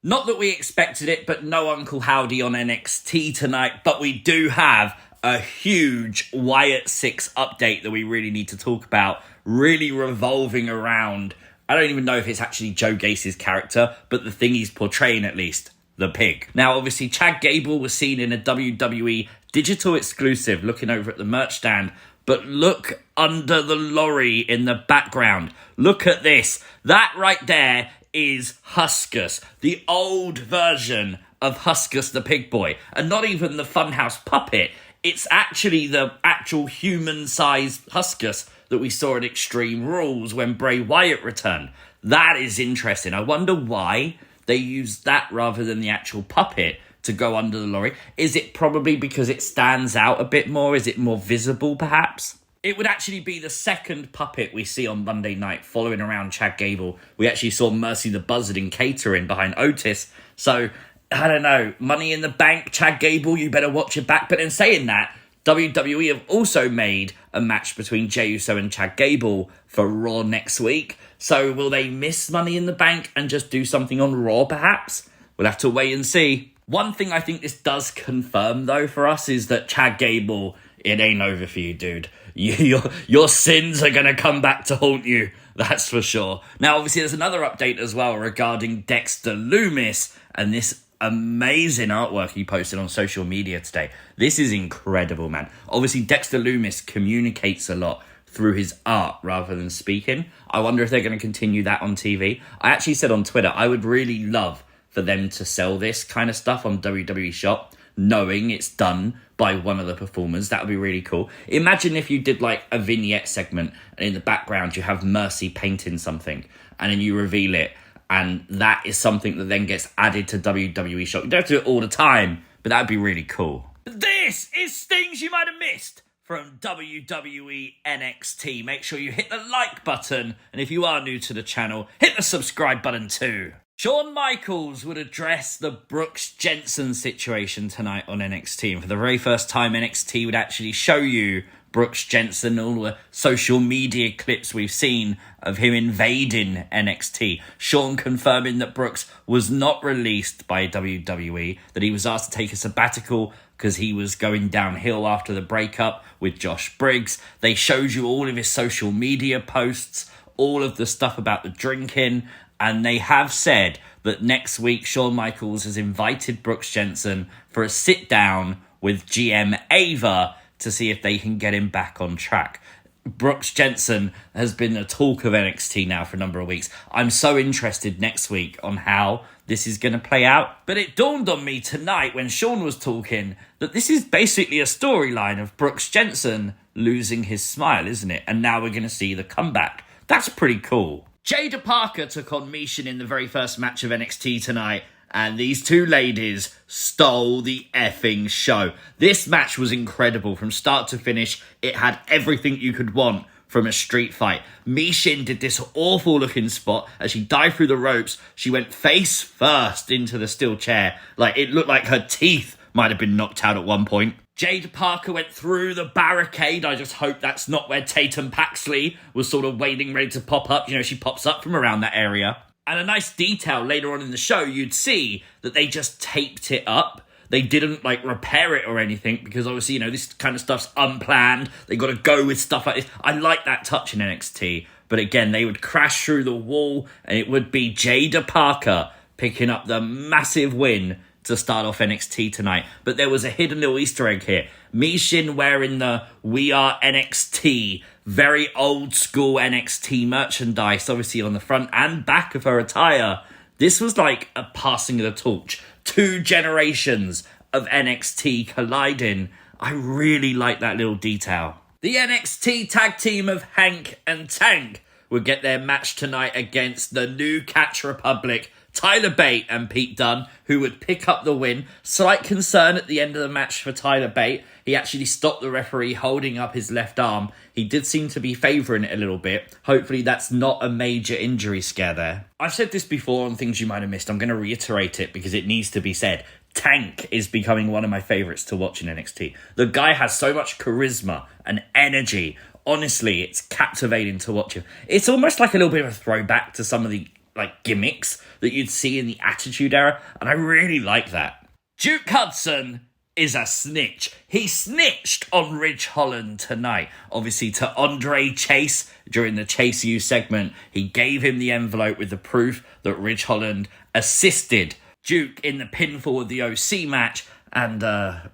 Not that we expected it, but no Uncle Howdy on NXT tonight, but we do have a huge Wyatt Sicks update that we really need to talk about, really revolving around, I don't even know if it's actually Joe Gacy's character, but the thing he's portraying at least, the pig. Now, obviously, Chad Gable was seen in a WWE digital exclusive looking over at the merch stand, but look under the lorry in the background. Look at this. That right there is Huskus, the old version of Huskus the Pig Boy, and not even the Funhouse puppet. It's actually the actual human-sized Huskus that we saw at Extreme Rules when Bray Wyatt returned. That is interesting. I wonder why they used that rather than the actual puppet to go under the lorry. Is it probably because it stands out a bit more? Is it more visible, perhaps? It would actually be the second puppet we see on Monday night following around Chad Gable. We actually saw Mercy the Buzzard in catering behind Otis. So, I don't know, Money in the Bank, Chad Gable, you better watch your back. But in saying that, WWE have also made a match between Jey Uso and Chad Gable for Raw next week. So will they miss Money in the Bank and just do something on Raw, perhaps? We'll have to wait and see. One thing I think this does confirm, though, for us is that Chad Gable, it ain't over for you, dude. Your sins are going to come back to haunt you. That's for sure. Now, obviously, there's another update as well regarding Dexter Lumis and this amazing artwork he posted on social media today. This is incredible, man. Obviously, Dexter Lumis communicates a lot through his art rather than speaking. I wonder if they're going to continue that on TV. I actually said on Twitter, I would really love for them to sell this kind of stuff on WWE Shop, knowing it's done by one of the performers. That would be really cool. Imagine if you did like a vignette segment and in the background you have Mercy painting something and then you reveal it, and that is something that then gets added to WWE Shop. You don't have to do it all the time, but that would be really cool. This is things you might have missed from WWE NXT. Make sure you hit the like button, and if you are new to the channel, hit the subscribe button too. Shawn Michaels would address the Brooks Jensen situation tonight on NXT. And for the very first time, NXT would actually show you Brooks Jensen, all the social media clips we've seen of him invading NXT. Shawn confirming that Brooks was not released by WWE, that he was asked to take a sabbatical because he was going downhill after the breakup with Josh Briggs. They showed you all of his social media posts, all of the stuff about the drinking, and they have said that next week Shawn Michaels has invited Brooks Jensen for a sit-down with GM Ava to see if they can get him back on track. Brooks Jensen has been the talk of NXT now for a number of weeks. I'm so interested next week on how this is going to play out. But it dawned on me tonight when Shawn was talking that this is basically a storyline of Brooks Jensen losing his smile, isn't it? And now we're going to see the comeback. That's pretty cool. Jaida Parker took on Michin in the very first match of NXT tonight, and these two ladies stole the effing show. This match was incredible from start to finish. It had everything you could want from a street fight. Michin did this awful looking spot as she dived through the ropes. She went face first into the steel chair. Like, it looked like her teeth might have been knocked out at one point. Jaida Parker went through the barricade. I just hope that's not where Tatum Paxley was sort of waiting, ready to pop up. You know, she pops up from around that area. And a nice detail later on in the show, you'd see that they just taped it up. They didn't, like, repair it or anything because, obviously, you know, this kind of stuff's unplanned. They got to go with stuff like this. I like that touch in NXT. But, again, they would crash through the wall and it would be Jaida Parker picking up the massive win to start off NXT tonight. But there was a hidden little Easter egg here. Michin wearing the We Are NXT, very old school NXT merchandise, obviously on the front and back of her attire. This was like a passing of the torch. 2 generations of NXT colliding. I really like that little detail. The NXT tag team of Hank and Tank would get their match tonight against the New Catch Republic, Tyler Bate and Pete Dunne, who would pick up the win. Slight concern at the end of the match for Tyler Bate. He actually stopped the referee holding up his left arm. He did seem to be favouring it a little bit. Hopefully that's not a major injury scare there. I've said this before on things you might have missed. I'm going to reiterate it because it needs to be said. Tank is becoming one of my favourites to watch in NXT. The guy has so much charisma and energy. Honestly, it's captivating to watch him. It's almost like a little bit of a throwback to some of the like gimmicks that you'd see in the Attitude Era, and I really like that. Duke Hudson is a snitch. He snitched on Ridge Holland tonight. Obviously to Andre Chase during the Chase U segment. He gave him the envelope with the proof that Ridge Holland assisted Duke in the pinfall of the OC match, and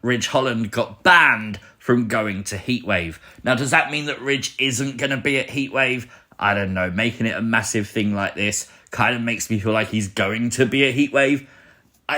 Ridge Holland got banned from going to Heatwave. Now, does that mean that Ridge isn't going to be at Heatwave? I don't know. Making it a massive thing like this kind of makes me feel like he's going to be at Heatwave.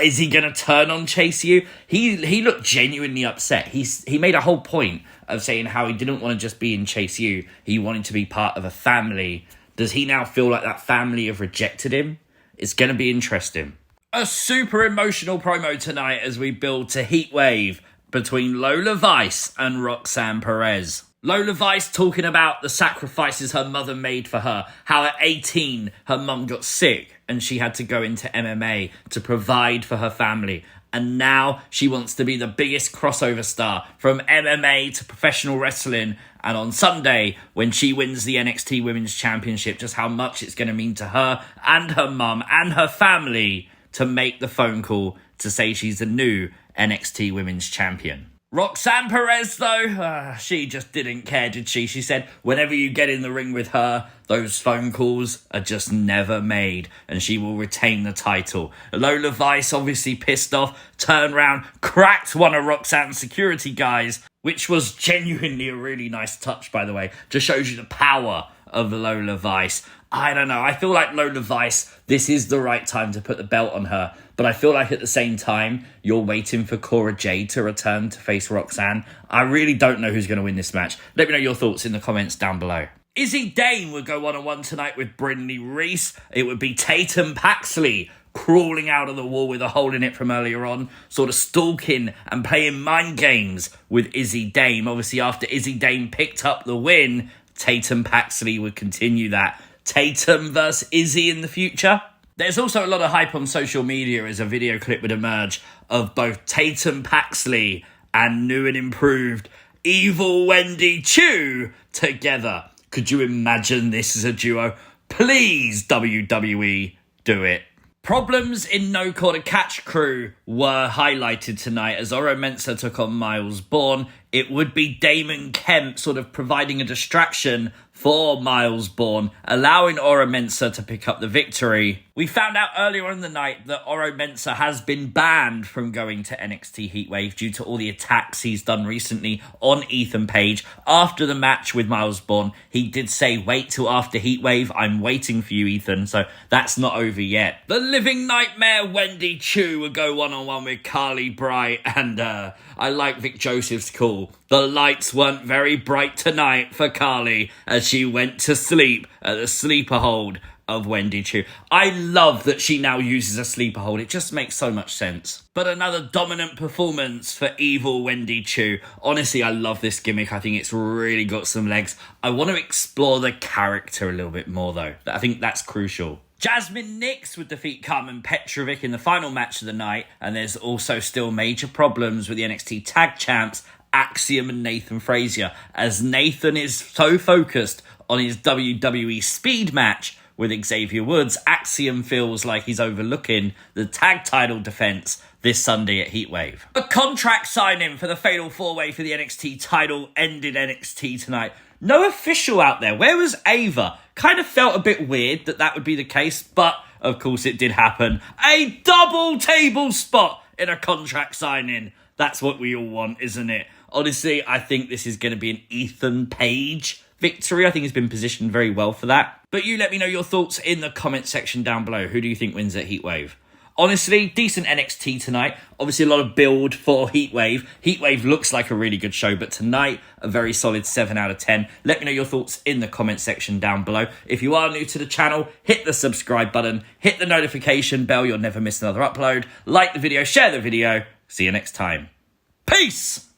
Is he going to turn on Chase U? He looked genuinely upset. He made a whole point of saying how he didn't want to just be in Chase U. He wanted to be part of a family. Does he now feel like that family have rejected him? It's going to be interesting. A super emotional promo tonight as we build to Heatwave between Lola Vice and Roxanne Perez. Lola Vice talking about the sacrifices her mother made for her, how at 18 her mum got sick and she had to go into MMA to provide for her family. And now she wants to be the biggest crossover star from MMA to professional wrestling. And on Sunday, when she wins the NXT Women's Championship, just how much it's going to mean to her and her mum and her family to make the phone call to say she's the new NXT Women's Champion. Roxanne Perez, though, she just didn't care, did she? She said, whenever you get in the ring with her, those phone calls are just never made, and she will retain the title. Lola Vice, obviously pissed off, turned round, cracked one of Roxanne's security guys, which was genuinely a really nice touch, by the way. Just shows you the power of Lola Vice. I don't know. I feel like Lola Vice, this is the right time to put the belt on her. But I feel like at the same time, you're waiting for Cora Jade to return to face Roxanne. I really don't know who's going to win this match. Let me know your thoughts in the comments down below. Izzy Dane would go one-on-one tonight with Brindley Reese. It would be Tatum Paxley crawling out of the wall with a hole in it from earlier on, sort of stalking and playing mind games with Izzy Dane. Obviously, after Izzy Dane picked up the win, Tatum Paxley would continue that. Tatum versus Izzy in the future. There's also a lot of hype on social media as a video clip would emerge of both Tatum Paxley and new and improved evil Wendy Choo together. Could you imagine this as a duo? Please, WWE, do it. Problems in No Quarter Catch crew were highlighted tonight as Oro Mensah took on Miles Bourne. It would be Damon Kemp sort of providing a distraction for Miles Bourne, allowing Oro Mensah to pick up the victory. We found out earlier in the night that Oro Mensah has been banned from going to NXT Heatwave due to all the attacks he's done recently on Ethan Page. After the match with Miles Bourne, he did say, wait till after Heatwave, I'm waiting for you, Ethan, so that's not over yet. The living nightmare Wendy Choo would go one-on-one with Carly Bright, and I like Vic Joseph's call. The lights weren't very bright tonight for Carly as she went to sleep at the sleeper hold of Wendy Choo. I love that she now uses a sleeper hold. It just makes so much sense. But another dominant performance for evil Wendy Choo. Honestly, I love this gimmick. I think it's really got some legs. I want to explore the character a little bit more, though. I think that's crucial. Jasmine Nix would defeat Carmen Petrovic in the final match of the night. And there's also still major problems with the NXT Tag Champs, Axiom and Nathan Frazier, as Nathan is so focused on his WWE Speed match with Xavier Woods. Axiom feels like he's overlooking the tag title defense this Sunday at Heatwave. A contract signing for the Fatal 4-Way for the NXT title ended NXT tonight. No official out there. Where was Ava? Kind of felt a bit weird that would be the case, but of course it did happen. A double table spot in a contract signing. That's what we all want, isn't it? Honestly, I think this is going to be an Ethan Page victory. I think he's been positioned very well for that. But you let me know your thoughts in the comment section down below. Who do you think wins at Heatwave? Honestly, decent NXT tonight. Obviously, a lot of build for Heatwave. Heatwave looks like a really good show, but tonight, a very solid 7 out of 10. Let me know your thoughts in the comment section down below. If you are new to the channel, hit the subscribe button, hit the notification bell. You'll never miss another upload. Like the video, share the video. See you next time. Peace!